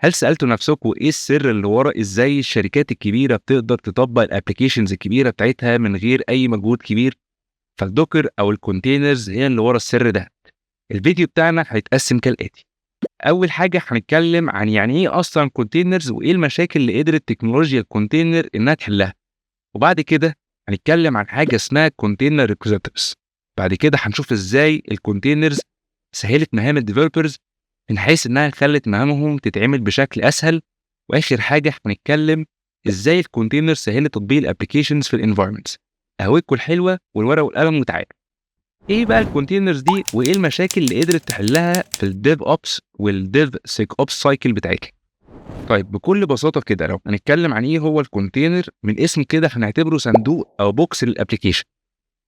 هل سألتوا نفسكم إيه السر اللي ورا إزاي الشركات الكبيرة بتقدر تطبّق الapplications الكبيرة بتاعتها من غير أي مجهود كبير؟ فالدوكر أو الcontainers هي اللي ورا السر ده. الفيديو بتاعنا هيتقسّم كالآتي: أول حاجة هنتكلم عن يعني إيه أصلًا containers وإيه المشاكل اللي قدرت تكنولوجيا الcontainer إنها تحلّها، وبعد كده هنتكلم عن حاجة اسمها container repositories. بعد كده هنشوف إزاي الcontainers سهّلت مهام الdevelopers من حيث إنها خلّت مهامهم تتعمل بشكل أسهل، وآخر حاجة هنتكلم إزاي الcontainer سهّلت تطبيق الapplications في الenvironments. قهوتكم الحلوة والورقة والقلم وتعالوا. إيه بقى الcontainers دي وإيه المشاكل اللي قدرت تحلّها في الDevOps والDevSecOps cycle بتاعتها؟ طيب بكل بساطة كده لو هنتكلم عن إيه هو الcontainer، من اسمه كده هنعتبره صندوق أو box للapplication،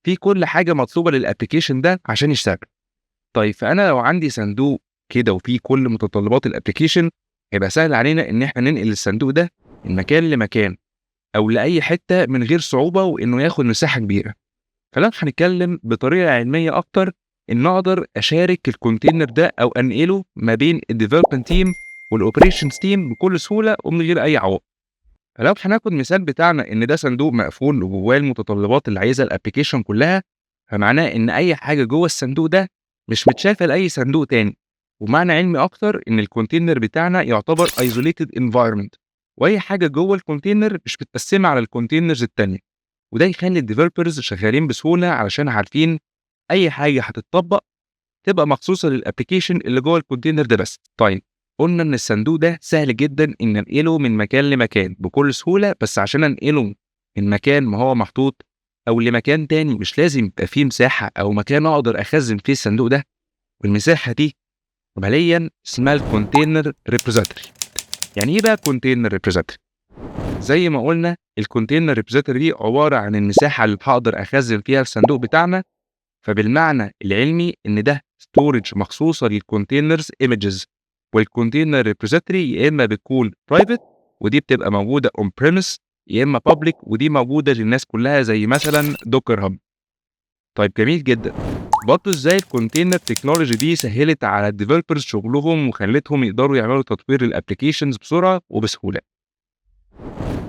فيه كل حاجة مطلوبة للapplication ده عشان يشتغل. طيب فأنا لو عندي صندوق كده وفيه كل متطلبات الapplication، هيبقى سهل علينا إن إحنا ننقل الصندوق ده من مكان لمكان أو لأي حتة من غير صعوبة وإنه ياخد مساحة كبيرة. فلو هنتكلم بطريقة علمية أكتر، إن أقدر أشارك الكونتينر ده أو أنقله ما بين الdevelopment team والoperations team بكل سهولة ومن غير أي عوائق. فلو هناخد مثال بتاعنا إن ده صندوق مقفول وجواه المتطلبات اللي عايزها الapplication كلها، فمعناه إن أي حاجة جوه الصندوق ده مش متشافة لأي صندوق تاني. ومعنى علمي أكتر إن الكونتينر بتاعنا يعتبر isolated environment، وأي حاجة جوه الكونتينر مش متقسمة على الكونتينرز التانية. وده يخلي الديفلوبرز شغالين بسهولة علشان عارفين أي حاجة هتتطبق تبقى مخصوصة للأبليكيشن اللي جوه الكونتينر ده بس. طيب قلنا إن الصندوق ده سهل جدا إن أنقله من مكان لمكان بكل سهولة، بس عشان أنقله من مكان ما هو محطوط أو لمكان تاني مش لازم يبقى فيه مساحة أو مكان أقدر أخزن فيه الصندوق ده، والمساحة دي عمليا اسمها الكونتينر ريبوزيتوري. يعني إيه بقى كونتينر ريبوزيتوري؟ زي ما قلنا الكونتينر ريبوزيتوري دي عبارة عن المساحة اللي هقدر أخزن فيها الصندوق بتاعنا. فبالمعنى العلمي إن ده ستورج مخصوصة للكونتينرز ايمجز، والكونتينر ريبوزيتوري يا إما بتكون برايفت ودي بتبقى موجودة اون بريمس، يا إما بابليك ودي موجودة للناس كلها زي مثلا دوكر هاب. طيب جميل جدا. برضه ازاي الكونتينر تكنولوجي دي سهلت على الديفلوبرز شغلهم وخلتهم يقدروا يعملوا تطوير الابلكيشنز بسرعه وبسهوله.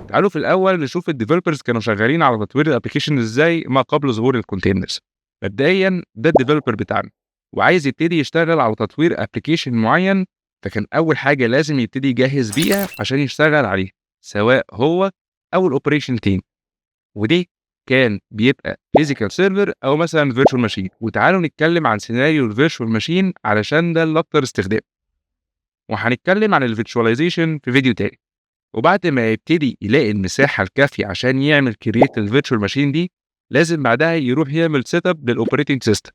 تعالوا في الاول نشوف الديفلوبرز كانوا شغالين على تطوير الابلكيشن ازاي ما قبل ظهور الكونتينرز. مبدئيا ده الديفلوبر بتاعنا وعايز يبتدي يشتغل على تطوير ابلكيشن معين، فكان اول حاجه لازم يبتدي يجهز بيئه عشان يشتغل عليه، سواء هو او الاوبريشن تيم. ودي كان بيبقى فيزيكال سيرفر او مثلا فيرتشوال ماشين. وتعالوا نتكلم عن سيناريو الفيرتشوال ماشين علشان ده اللي اكتر استخدام، وهنتكلم عن الفيرتشواليزيشن في فيديو تاني. وبعد ما يبتدي يلاقي المساحه الكافيه عشان يعمل كرييت الفيرتشوال ماشين دي، لازم بعدها يروح يعمل سيت اب للاوبريتنج سيستم،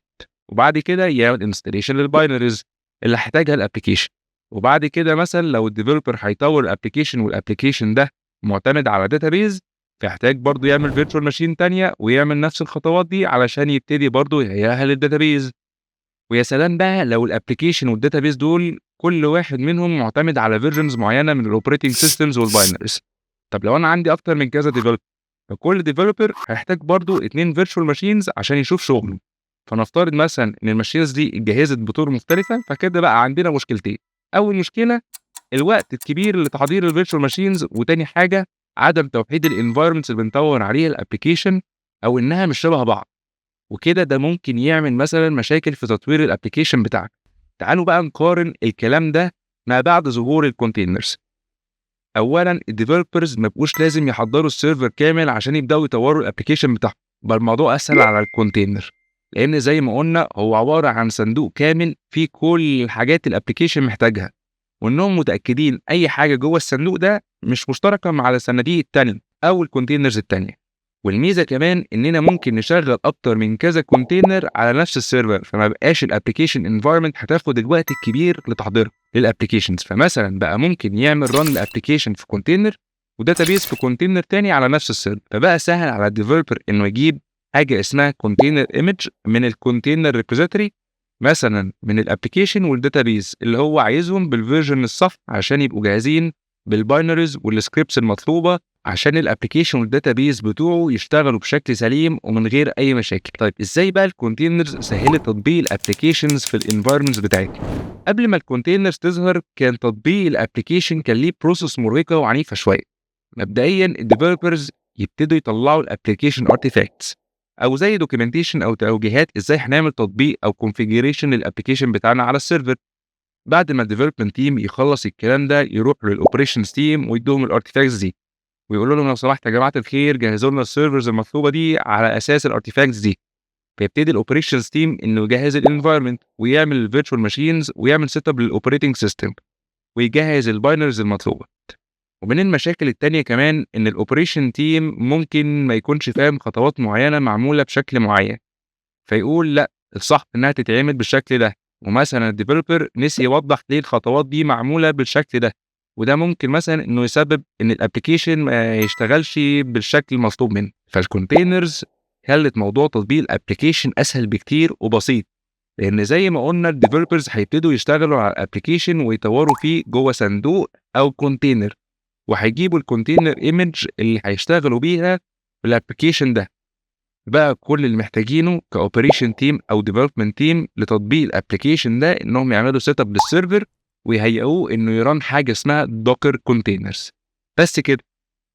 وبعد كده يعمل انستليشن للباينريز اللي هيحتاجها الابلكيشن. وبعد كده مثلا لو الديفلوبر هيطور الابلكيشن والابلكيشن ده معتمد على داتابيز، فيحتاج برضه يعمل فيرتشوال ماشين تانية ويعمل نفس الخطوات دي علشان يبتدي برضه يأهل الداتابيز. ويا سلام بقى لو الابلكيشن والداتابيز دول كل واحد منهم معتمد على فيرجنز معينه من الاوبريتنج سيستمز والباينريز. طب لو انا عندي اكتر من كذا ديفلوبر، فكل ديفلوبر هيحتاج برضه 2 فيرتشوال ماشينز عشان يشوف شغله. فنفترض مثلا ان الماشينز دي اتجهزت بطرق مختلفه، فكده بقى عندنا مشكلتين: اول مشكله الوقت الكبير لتحضير الفيرتشوال ماشينز، وتاني حاجه عدم توحيد الانفايرمنتس اللي بنطور عليها الابلكيشن او انها مش شبه بعض. وكده ده ممكن يعمل مثلا مشاكل في تطوير الابلكيشن بتاعك. تعالوا بقى نقارن الكلام ده ما بعد ظهور الكونتينرز. اولا الديفلوبرز ما بقوش لازم يحضروا السيرفر كامل عشان يبداوا يطوروا الابلكيشن بتاعهم، بل الموضوع اسهل على الكونتينر، لان زي ما قلنا هو عباره عن صندوق كامل فيه كل الحاجات الابلكيشن محتاجها، وانهم متاكدين اي حاجه جوه الصندوق ده مش مشتركه مع الصناديق التانية او الكونتينرز التانية. والميزه كمان اننا ممكن نشغل اكتر من كذا كونتينر على نفس السيرفر، فما بقاش الابلكيشن انفايرمنت هتاخد الوقت الكبير لتحضيرها للابلكيشنز. فمثلا بقى ممكن يعمل ران الابلكيشن في كونتينر وداتابيس في كونتينر تاني على نفس السيرفر. فبقى سهل على الديفلوبر انه يجيب حاجه اسمها كونتينر ايمج من الكونتينر ريبوزيتوري، مثلا من الابلكيشن والداتابيس اللي هو عايزهم بالفيرجن الصح عشان يبقوا جاهزين بالباينريز والسكريبتس المطلوبه عشان الابلكيشن والداتابيز بتوعه يشتغلوا بشكل سليم ومن غير اي مشاكل. طيب ازاي بقى الكونتينرز سهلت تطبيق الابلكيشنز في الانفايرمنتس بتاعتي؟ قبل ما الكونتينرز تظهر كان تطبيق الابلكيشن كان ليه بروسيس مرهقه وعنيفه شويه. مبدئيا الديفلوبرز يبتدوا يطلعوا الابلكيشن ارتيفاكتس او زي دوكيومنتيشن او توجيهات ازاي هنعمل تطبيق او كونفيجريشن للابلكيشن بتاعنا على السيرفر. بعد ما الديفلوبمنت تيم يخلص الكلام ده يروح للاوبريشنز تيم ويدوهم الارتيفاكتس دي ويقولوا لهم لو سمحت يا جماعه الخير جهزوا لنا السيرفرز المطلوبه دي على اساس الارتيفاكتس دي. فيبتدي الاوبريشنز تيم انه يجهز الانفايرمنت ويعمل الفيرتشوال ماشينز ويعمل سيت اب للاوبريتنج سيستم ويجهز الباينرز المطلوبه. ومن المشاكل التانية كمان ان الاوبريشن تيم ممكن ما يكونش فاهم خطوات معينه معموله بشكل معين فيقول لا الصح انها تتعمل بالشكل ده، ومثلا الديفلوبر نسي يوضح ليه الخطوات دي معموله بالشكل ده، وده ممكن مثلا انه يسبب ان الابلكيشن ما يشتغلش بالشكل المطلوب منه. فالكونتينرز خلت موضوع تطبيق الابلكيشن اسهل بكتير وبسيط، لان زي ما قلنا الديفلوبرز هيبتدوا يشتغلوا على الابلكيشن ويطوروا فيه جوه صندوق او كونتينر، وهيجيبوا الكونتينر ايمج اللي هيشتغلوا بيها في الابلكيشن ده. بقى كل اللي محتاجينه كاوبريشن تيم او ديفلوبمنت تيم لتطبيق الابلكيشن ده انهم يعملوا سيت اب للسيرفر ويهيئوه انه يران حاجه اسمها دوكر كونتينرز. بس كده.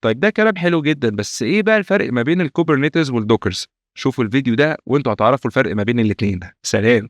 طيب ده كلام حلو جدا، بس ايه بقى الفرق ما بين الكوبرنيتس والدوكرز؟ شوفوا الفيديو ده وانتوا هتعرفوا الفرق ما بين الاثنين. سلام.